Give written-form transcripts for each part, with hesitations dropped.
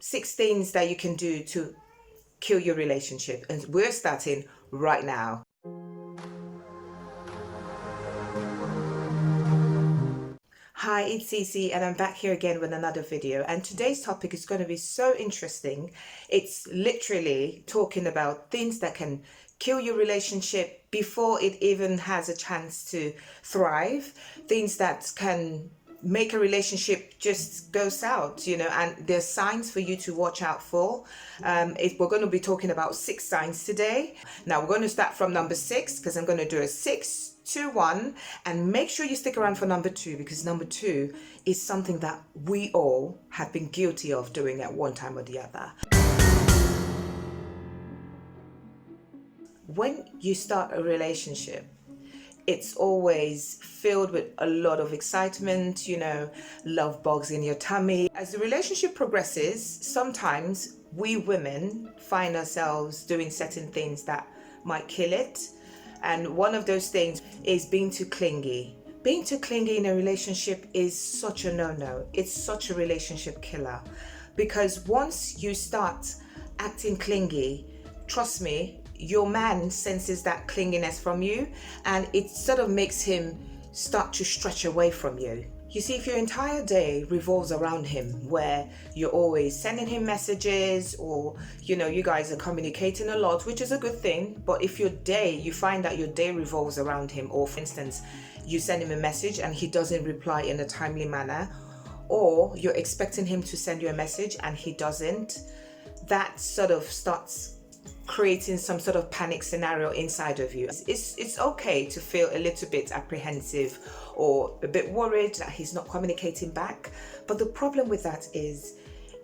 6 things that you can do to kill your relationship, and we're starting right now. Hi, it's Cece and I'm back here again with another video, and today's topic is going to be so interesting. It's literally talking about things that can kill your relationship before it even has a chance to thrive, things that can make a relationship just go south, and there's signs for you to watch out for. We're going to be talking about 6 signs today. Now we're going to start from number 6 because I'm going to do a 6, 2, 1, and make sure you stick around for number 2, because number 2 is something that we all have been guilty of doing at one time or the other. When you start a relationship, it's always filled with a lot of excitement, love bugs in your tummy. As the relationship progresses, sometimes we women find ourselves doing certain things that might kill it. And one of those things is being too clingy. Being too clingy in a relationship is such a no-no. It's such a relationship killer. Because once you start acting clingy, trust me, your man senses that clinginess from you, and it sort of makes him start to stretch away from you. You see, if your entire day revolves around him, where you're always sending him messages, or you guys are communicating a lot, which is a good thing, but if you find that your day revolves around him, or for instance you send him a message and he doesn't reply in a timely manner, or you're expecting him to send you a message and he doesn't, that sort of starts creating some sort of panic scenario inside of you. It's okay to feel a little bit apprehensive or a bit worried that he's not communicating back, but the problem with that is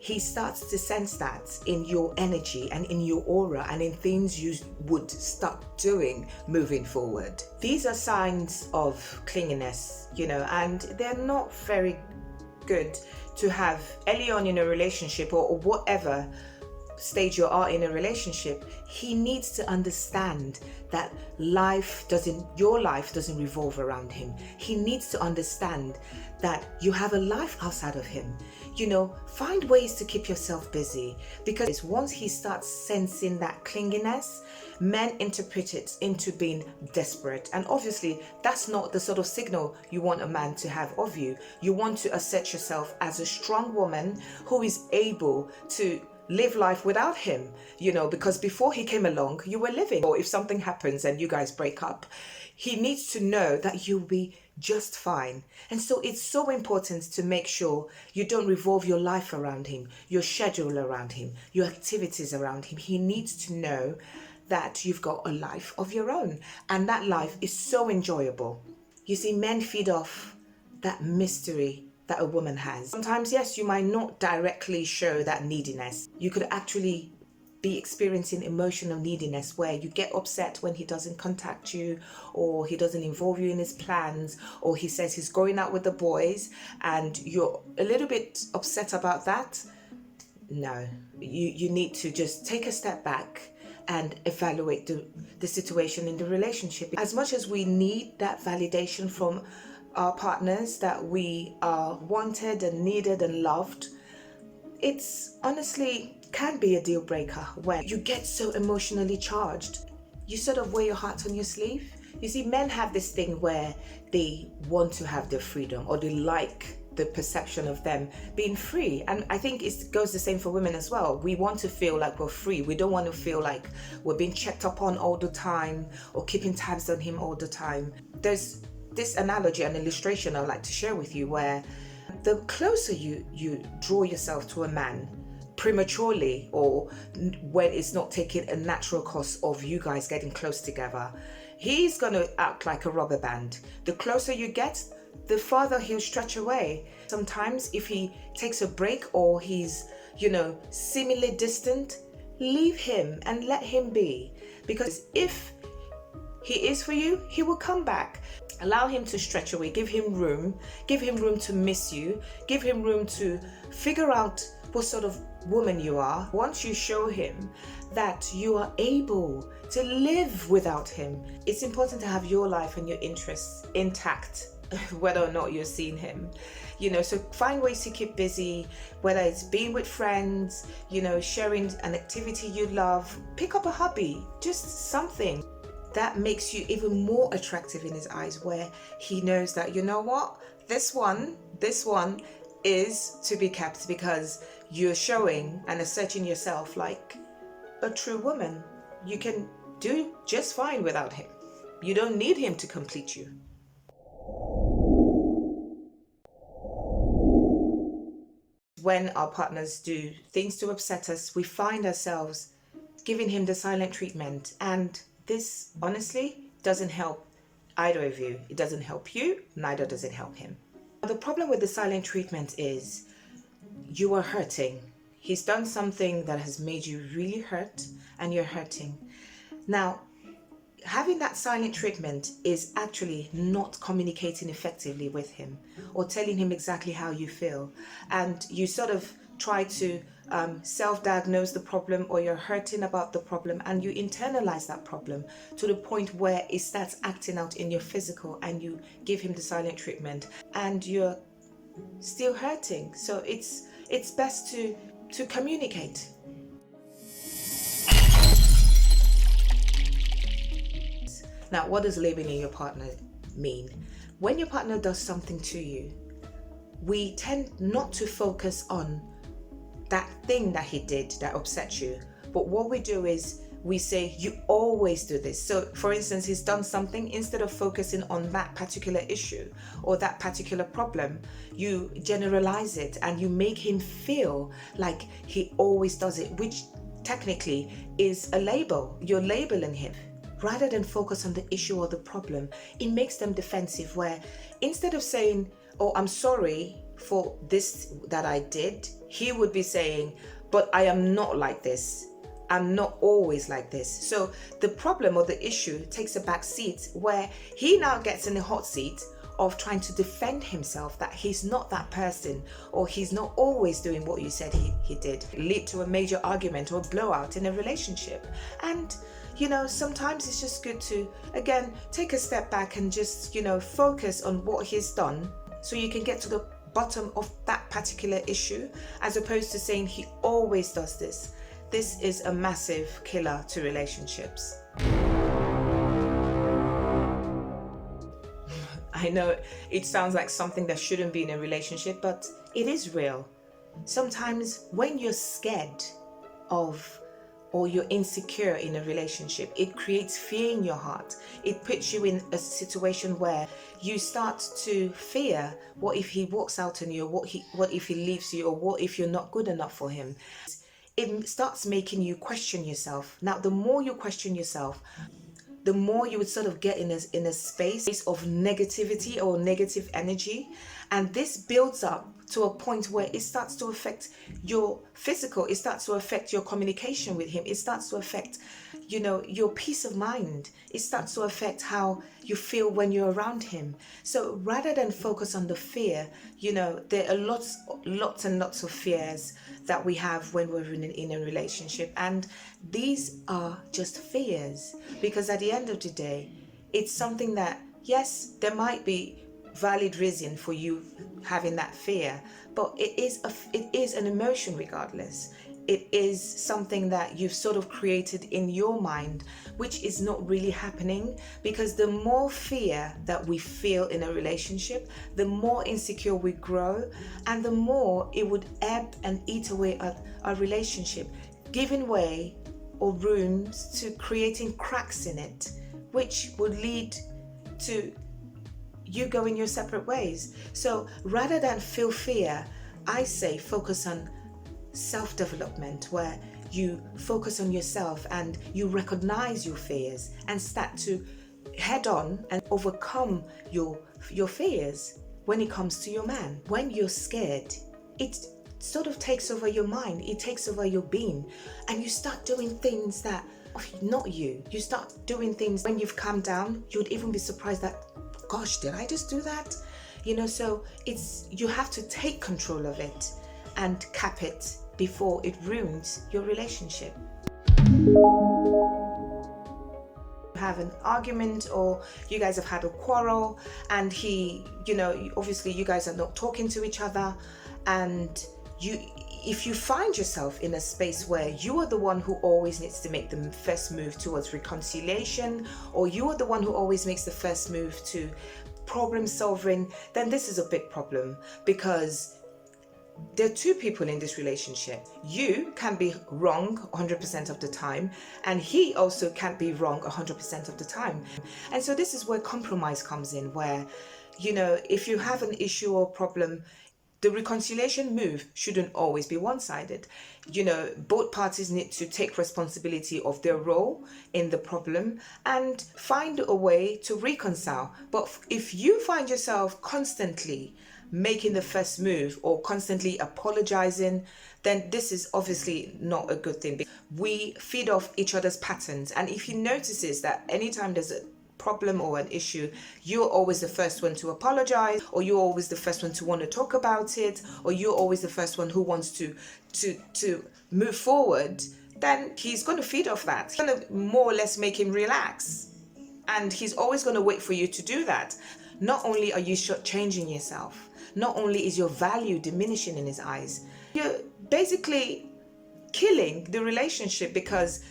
he starts to sense that in your energy and in your aura and in things you would start doing moving forward. These are signs of clinginess, and they're not very good to have early on in a relationship, or whatever stage you are in a relationship. He needs to understand that your life doesn't revolve around him. He needs to understand that you have a life outside of him. Find ways to keep yourself busy, because once he starts sensing that clinginess, men interpret it into being desperate, and obviously that's not the sort of signal you want a man to have of you. You want to assert yourself as a strong woman who is able to live life without him, because before he came along, you were living. Or if something happens and you guys break up, he needs to know that you'll be just fine. And so it's so important to make sure you don't revolve your life around him, your schedule around him, your activities around him. He needs to know that you've got a life of your own, and that life is so enjoyable. You see, men feed off that mystery that a woman has. Sometimes, yes, you might not directly show that neediness. You could actually be experiencing emotional neediness, where you get upset when he doesn't contact you, or he doesn't involve you in his plans, or he says he's going out with the boys and you're a little bit upset about that. No, you need to just take a step back and evaluate the situation in the relationship. As much as we need that validation from our partners, that we are wanted and needed and loved, it's honestly can be a deal breaker when you get so emotionally charged. You sort of wear your heart on your sleeve. You see, men have this thing where they want to have their freedom, or they like the perception of them being free. And I think it goes the same for women as well. We want to feel like we're free. We don't want to feel like we're being checked up on all the time, or keeping tabs on him all the time. There's this analogy and illustration I'd like to share with you, where the closer you draw yourself to a man prematurely, or when it's not taking a natural course of you guys getting close together, he's going to act like a rubber band. The closer you get, the farther he'll stretch away. Sometimes if he takes a break, or he's seemingly distant, leave him and let him be, because if he is for you, he will come back. Allow him to stretch away. Give him room to miss you. Give him room to figure out what sort of woman you are. Once you show him that you are able to live without him, it's important to have your life and your interests intact, whether or not you're seeing him. So find ways to keep busy, whether it's being with friends, sharing an activity you love, pick up a hobby, just something that makes you even more attractive in his eyes, where he knows that, you know what, this one is to be kept, because you're showing and asserting yourself like a true woman. You can do just fine without him. You don't need him to complete you. When our partners do things to upset us, we find ourselves giving him the silent treatment. And this, honestly, doesn't help either of you. It doesn't help you, neither does it help him. The problem with the silent treatment is you are hurting. He's done something that has made you really hurt, and you're hurting. Now, having that silent treatment is actually not communicating effectively with him or telling him exactly how you feel. And you sort of try to self-diagnose the problem, or you're hurting about the problem, and you internalize that problem to the point where it starts acting out in your physical, and you give him the silent treatment and you're still hurting. So it's best to communicate. Now, what does labeling your partner mean? When your partner does something to you, we tend not to focus on that thing that he did that upset you. But what we do is we say, you always do this. So for instance, he's done something, instead of focusing on that particular issue or that particular problem, you generalize it and you make him feel like he always does it, which technically is a label. You're labeling him. Rather than focus on the issue or the problem, it makes them defensive, where instead of saying, oh, I'm sorry for this that I did, he would be saying, but I am not like this. I'm not always like this. So the problem or the issue takes a back seat, where he now gets in the hot seat of trying to defend himself that he's not that person, or he's not always doing what you said he did. Lead to a major argument or blowout in a relationship. And sometimes it's just good to, again, take a step back and just, focus on what he's done, so you can get to the bottom of that particular issue, as opposed to saying he always does this. This is a massive killer to relationships. I know it sounds like something that shouldn't be in a relationship, but it is real. Sometimes when you're scared of, or you're insecure in a relationship, it creates fear in your heart. It puts you in a situation where you start to fear, what if he walks out on you, or what if he leaves you, or what if you're not good enough for him? It starts making you question yourself. Now, the more you question yourself, the more you would sort of get in a space of negativity or negative energy. And this builds up to a point where it starts to affect your physical, it starts to affect your communication with him, it starts to affect, your peace of mind, it starts to affect how you feel when you're around him. So rather than focus on the fear, there are lots and lots of fears that we have when we're in a relationship, and these are just fears, because at the end of the day, it's something that, yes, there might be valid reason for you having that fear, but it is an emotion regardless. It is something that you've sort of created in your mind, which is not really happening, because the more fear that we feel in a relationship, the more insecure we grow, and the more it would ebb and eat away at our relationship, giving way or rooms to creating cracks in it, which would lead to you going your separate ways. So rather than feel fear, I say focus on self-development, where you focus on yourself and you recognize your fears and start to head on and overcome your fears when it comes to your man. When you're scared, it sort of takes over your mind, it takes over your being, and you start doing things that not you. You start doing things when you've calmed down, you'd even be surprised that, gosh, did I just do that? So you have to take control of it and cap it before it ruins your relationship. You have an argument or you guys have had a quarrel and he, obviously you guys are not talking to each other, and if you find yourself in a space where you are the one who always needs to make the first move towards reconciliation, or you are the one who always makes the first move to problem solving, then this is a big problem, because there are two people in this relationship. You can be wrong 100% of the time, and he also can't be wrong 100% of the time. And so this is where compromise comes in, where, if you have an issue or problem, the reconciliation move shouldn't always be one-sided. Both parties need to take responsibility of their role in the problem and find a way to reconcile. But if you find yourself constantly making the first move or constantly apologizing, then this is obviously not a good thing. We feed off each other's patterns, and if he notices that anytime there's a problem or an issue, you're always the first one to apologize, or you're always the first one to want to talk about it, or you're always the first one who wants to move forward, then he's going to feed off that. He's going to more or less make him relax, and he's always going to wait for you to do that. Not only are you shortchanging yourself, not only is your value diminishing in his eyes, you're basically killing the relationship, because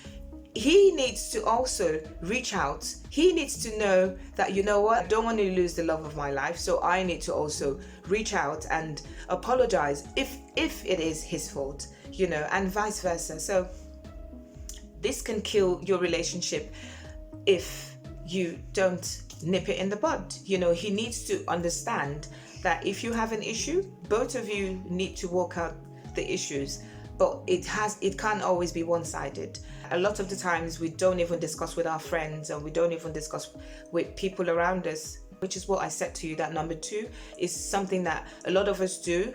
he needs to also reach out. He needs to know that, I don't want to lose the love of my life, so I need to also reach out and apologize if it is his fault, and vice versa. So this can kill your relationship if you don't nip it in the bud. He needs to understand that if you have an issue, both of you need to work out the issues, but it can't always be one-sided. A lot of the times we don't even discuss with our friends, and we don't even discuss with people around us, which is what I said to you, that number 2 is something that a lot of us do.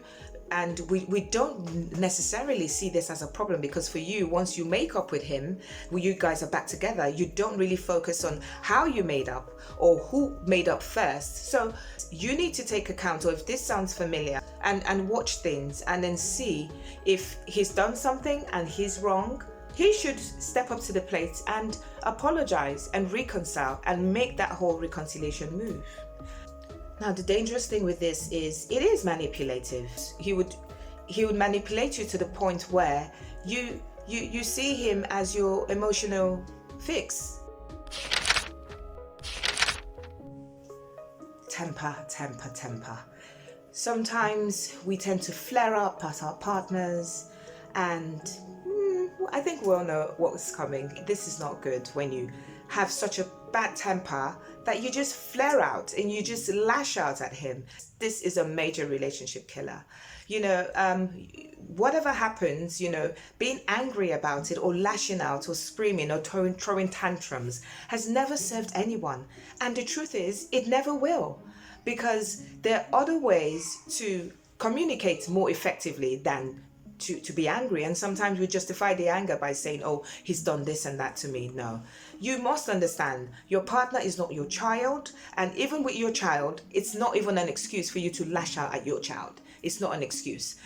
And we don't necessarily see this as a problem, because for you, once you make up with him, when you guys are back together, you don't really focus on how you made up or who made up first. So you need to take account, or if this sounds familiar, and watch things and then see if he's done something and he's wrong. He should step up to the plate and apologize and reconcile and make that whole reconciliation move. Now, the dangerous thing with this is it is manipulative. He would manipulate you to the point where you see him as your emotional fix. Temper. Sometimes we tend to flare up at our partners, and I think we all know what's coming. This is not good when you have such a bad temper that you just flare out and you just lash out at him. This is a major relationship killer. Whatever happens, being angry about it or lashing out or screaming or throwing tantrums has never served anyone. And the truth is, it never will, because there are other ways to communicate more effectively than to be angry. And sometimes we justify the anger by saying, oh, he's done this and that to me. No, you must understand, your partner is not your child, and even with your child, it's not even an excuse for you to lash out at your child. It's not an excuse.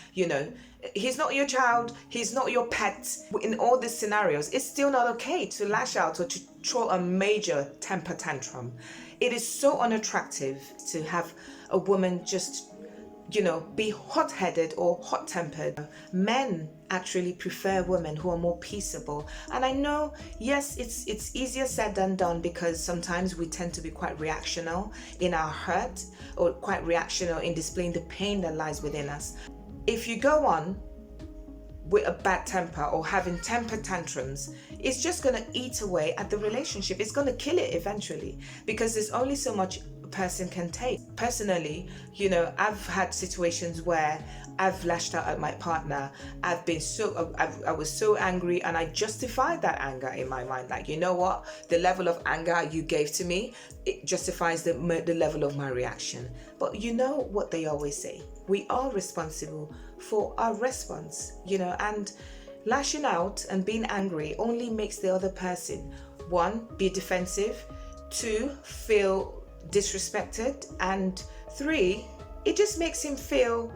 He's not your child, he's not your pet. In all these scenarios, it's still not okay to lash out or to throw a major temper tantrum. It is so unattractive to have a woman just be hot-headed or hot-tempered. Men actually prefer women who are more peaceable. And I know, yes, it's easier said than done, because sometimes we tend to be quite reactional in our hurt, or quite reactional in displaying the pain that lies within us. If you go on with a bad temper or having temper tantrums, it's just going to eat away at the relationship. It's going to kill it eventually, because there's only so much person can take. Personally, I've had situations where I've lashed out at my partner. I was so angry, and I justified that anger in my mind. Like, what? The level of anger you gave to me, it justifies the level of my reaction. But you know what they always say? We are responsible for our response, and lashing out and being angry only makes the other person, 1, be defensive, 2, feel disrespected, and 3, it just makes him feel,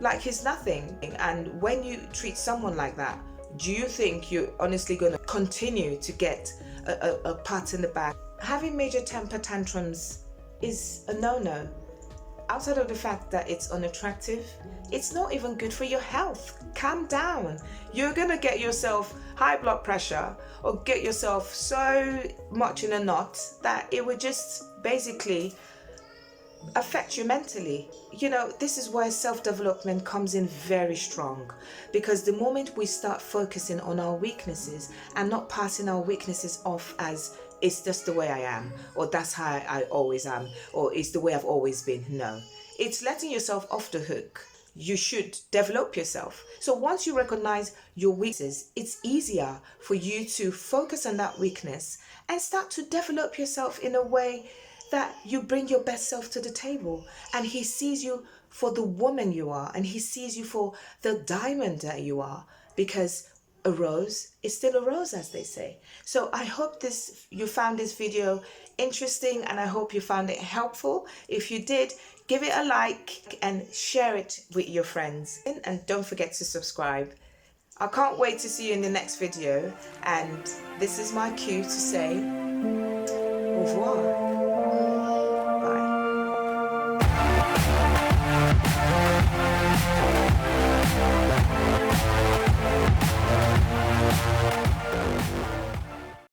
like he's nothing. And when you treat someone like that, do you think you're honestly going to continue to get a pat in the back. Having major temper tantrums is a no-no. Outside of the fact that it's unattractive, it's not even good for your health. Calm down. You're gonna get yourself high blood pressure or get yourself so much in a knot that it would just basically affect you mentally. You know, this is where self-development comes in very strong, because the moment we start focusing on our weaknesses and not passing our weaknesses off as it's just the way I am, or that's how I always am, or it's the way I've always been. No, it's letting yourself off the hook. You should develop yourself. So once you recognize your weaknesses, it's easier for you to focus on that weakness and start to develop yourself in a way that you bring your best self to the table, and he sees you for the woman you are, and he sees you for the diamond that you are, because a rose is still a rose, as they say. So I hope you found this video interesting, and I hope you found it helpful. If you did, give it a like and share it with your friends, and don't forget to subscribe. I can't wait to see you in the next video, and this is my cue to say au revoir.